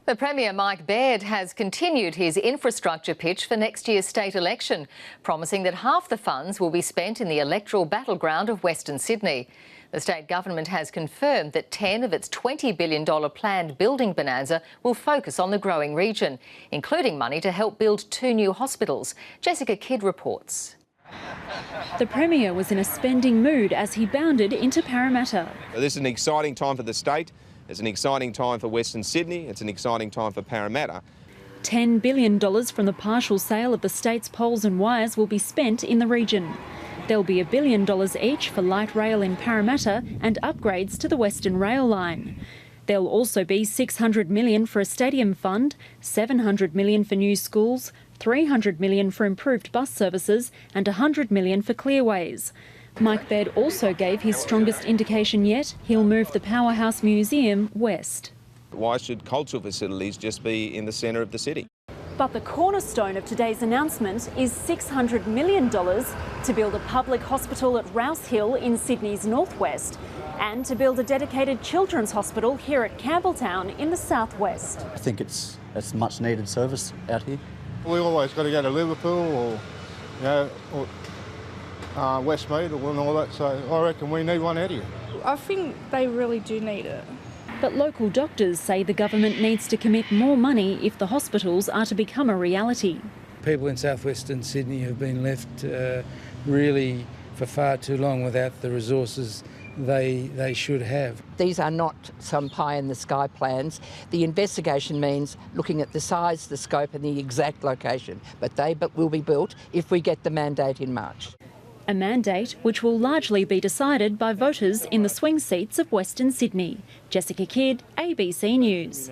The Premier Mike Baird has continued his infrastructure pitch for next year's state election, promising that half the funds will be spent in the electoral battleground of Western Sydney. The state government has confirmed that 10 of its $20 billion planned building bonanza will focus on the growing region, including money to help build 2 new hospitals. Jessica Kidd reports. The Premier was in a spending mood as he bounded into Parramatta. This is an exciting time for the state. It's an exciting time for Western Sydney. It's an exciting time for Parramatta. $10 billion from the partial sale of the state's poles and wires will be spent in the region. There'll be $1 billion each for light rail in Parramatta and upgrades to the Western Rail line. There'll also be $600 million for a stadium fund, $700 million for new schools, $300 million for improved bus services and $100 million for clearways. Mike Baird also gave his strongest indication yet. He'll move the Powerhouse Museum west. Why should cultural facilities just be in the centre of the city? But the cornerstone of today's announcement is $600 million to build a public hospital at Rouse Hill in Sydney's northwest and to build a dedicated children's hospital here at Campbelltown in the southwest. I think it's much needed service out here. We always got to go to Liverpool or Westmead and all that, so I reckon we need one out here. I think they really do need it. But local doctors say the government needs to commit more money if the hospitals are to become a reality. People in southwestern Sydney have been left really for far too long without the resources they should have. These are not some pie-in-the-sky plans. The investigation means looking at the size, the scope and the exact location, but they will be built if we get the mandate in March. A mandate which will largely be decided by voters in the swing seats of Western Sydney. Jessica Kidd, ABC News.